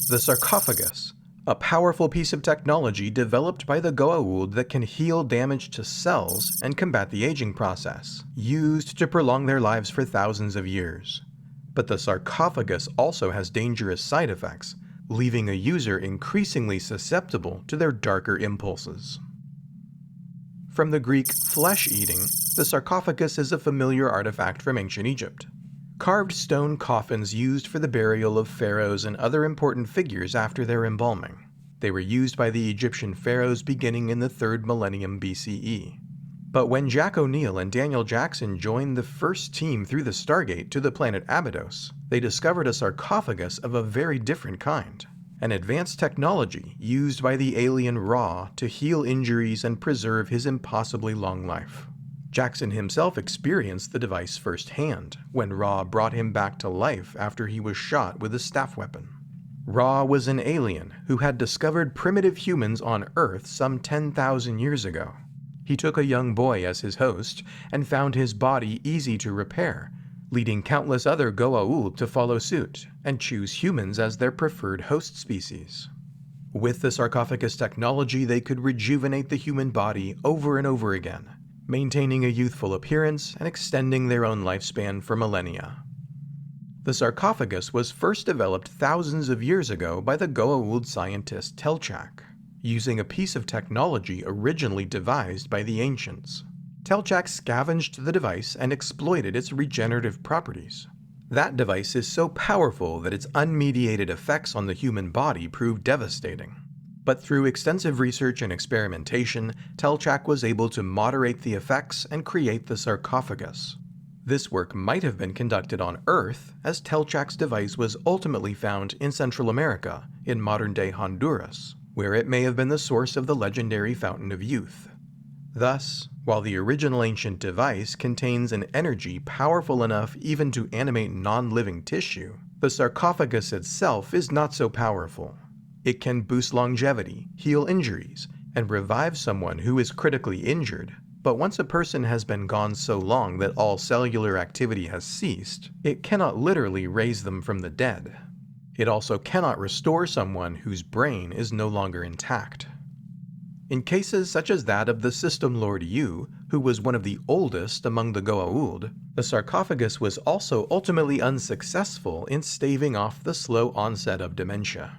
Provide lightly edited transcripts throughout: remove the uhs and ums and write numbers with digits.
The sarcophagus, a powerful piece of technology developed by the Goa'uld that can heal damage to cells and combat the aging process, used to prolong their lives for thousands of years. But the sarcophagus also has dangerous side effects, leaving a user increasingly susceptible to their darker impulses. From the Greek flesh-eating, the sarcophagus is a familiar artifact from ancient Egypt. Carved stone coffins used for the burial of pharaohs and other important figures after their embalming. They were used by the Egyptian pharaohs beginning in the 3rd millennium BCE. But when Jack O'Neill and Daniel Jackson joined the first team through the Stargate to the planet Abydos, they discovered a sarcophagus of a very different kind. An advanced technology used by the alien Ra to heal injuries and preserve his impossibly long life. Jackson himself experienced the device firsthand when Ra brought him back to life after he was shot with a staff weapon. Ra was an alien who had discovered primitive humans on Earth some 10,000 years ago. He took a young boy as his host and found his body easy to repair, leading countless other Goa'uld to follow suit and choose humans as their preferred host species. With the sarcophagus technology, they could rejuvenate the human body over and over again, maintaining a youthful appearance and extending their own lifespan for millennia. The sarcophagus was first developed thousands of years ago by the Goa'uld scientist Telchak, using a piece of technology originally devised by the ancients. Telchak scavenged the device and exploited its regenerative properties. That device is so powerful that its unmediated effects on the human body proved devastating. But through extensive research and experimentation, Telchak was able to moderate the effects and create the sarcophagus. This work might have been conducted on Earth, as Telchak's device was ultimately found in Central America, in modern-day Honduras, where it may have been the source of the legendary Fountain of Youth. Thus, while the original ancient device contains an energy powerful enough even to animate non-living tissue, the sarcophagus itself is not so powerful. It can boost longevity, heal injuries, and revive someone who is critically injured, but once a person has been gone so long that all cellular activity has ceased, it cannot literally raise them from the dead. It also cannot restore someone whose brain is no longer intact. In cases such as that of the System Lord Yu, who was one of the oldest among the Goa'uld, the sarcophagus was also ultimately unsuccessful in staving off the slow onset of dementia.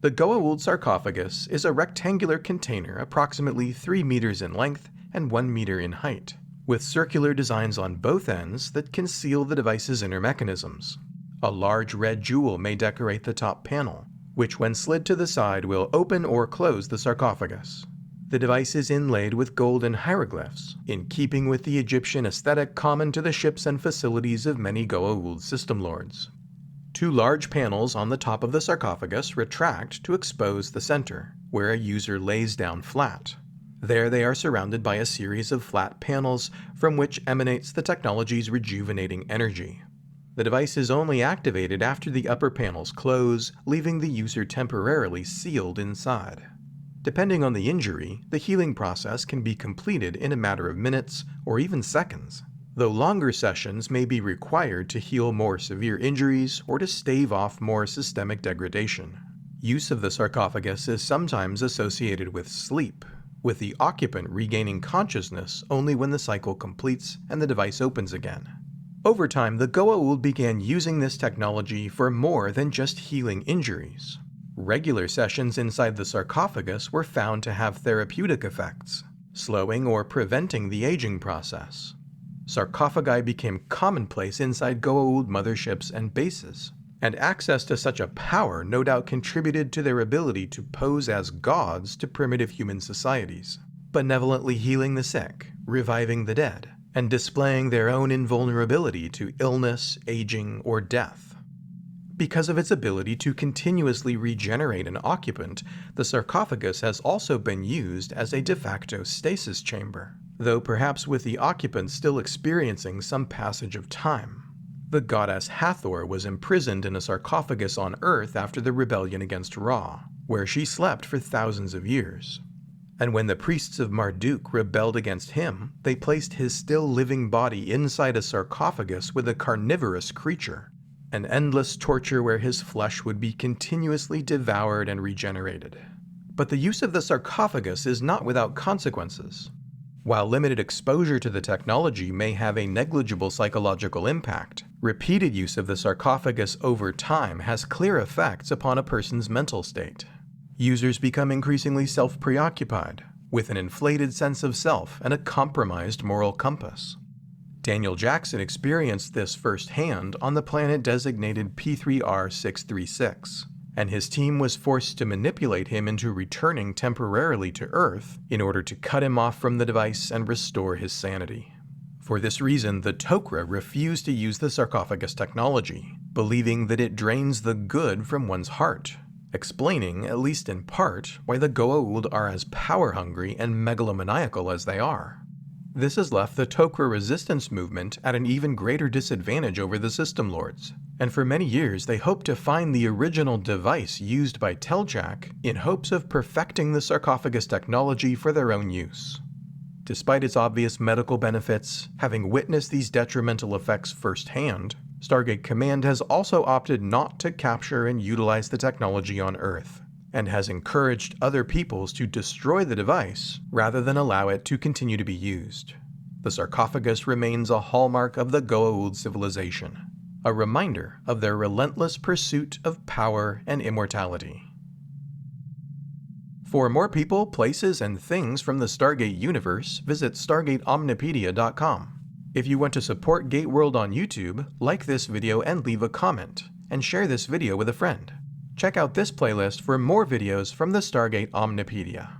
The Goa'uld sarcophagus is a rectangular container approximately 3 meters in length and 1 meter in height, with circular designs on both ends that conceal the device's inner mechanisms. A large red jewel may decorate the top panel, which when slid to the side will open or close the sarcophagus. The device is inlaid with golden hieroglyphs, in keeping with the Egyptian aesthetic common to the ships and facilities of many Goa'uld system lords. 2 large panels on the top of the sarcophagus retract to expose the center, where a user lays down flat. There they are surrounded by a series of flat panels from which emanates the technology's rejuvenating energy. The device is only activated after the upper panels close, leaving the user temporarily sealed inside. Depending on the injury, the healing process can be completed in a matter of minutes or even seconds, though longer sessions may be required to heal more severe injuries or to stave off more systemic degradation. Use of the sarcophagus is sometimes associated with sleep, with the occupant regaining consciousness only when the cycle completes and the device opens again. Over time, the Goa'uld began using this technology for more than just healing injuries. Regular sessions inside the sarcophagus were found to have therapeutic effects, slowing or preventing the aging process. Sarcophagi became commonplace inside Goa'uld motherships and bases, and access to such a power no doubt contributed to their ability to pose as gods to primitive human societies, benevolently healing the sick, reviving the dead, and displaying their own invulnerability to illness, aging, or death. Because of its ability to continuously regenerate an occupant, the sarcophagus has also been used as a de facto stasis chamber, though perhaps with the occupant still experiencing some passage of time. The goddess Hathor was imprisoned in a sarcophagus on Earth after the rebellion against Ra, where she slept for thousands of years. And when the priests of Marduk rebelled against him, they placed his still living body inside a sarcophagus with a carnivorous creature. an endless torture where his flesh would be continuously devoured and regenerated. But the use of the sarcophagus is not without consequences. While limited exposure to the technology may have a negligible psychological impact, repeated use of the sarcophagus over time has clear effects upon a person's mental state. Users become increasingly self-preoccupied, with an inflated sense of self and a compromised moral compass. Daniel Jackson experienced this firsthand on the planet designated P3R636, and his team was forced to manipulate him into returning temporarily to Earth in order to cut him off from the device and restore his sanity. For this reason, the Tok'ra refused to use the sarcophagus technology, believing that it drains the good from one's heart, explaining, at least in part, why the Goa'uld are as power-hungry and megalomaniacal as they are. This has left the Tok'ra resistance movement at an even greater disadvantage over the System Lords, and for many years they hoped to find the original device used by Teljak in hopes of perfecting the sarcophagus technology for their own use. Despite its obvious medical benefits, having witnessed these detrimental effects firsthand, Stargate Command has also opted not to capture and utilize the technology on Earth, and has encouraged other peoples to destroy the device rather than allow it to continue to be used. The sarcophagus remains a hallmark of the Goa'uld civilization, a reminder of their relentless pursuit of power and immortality. For more people, places, and things from the Stargate universe, visit StargateOmnipedia.com. If you want to support Gateworld on YouTube, like this video and leave a comment, and share this video with a friend. Check out this playlist for more videos from the Stargate Omnipedia.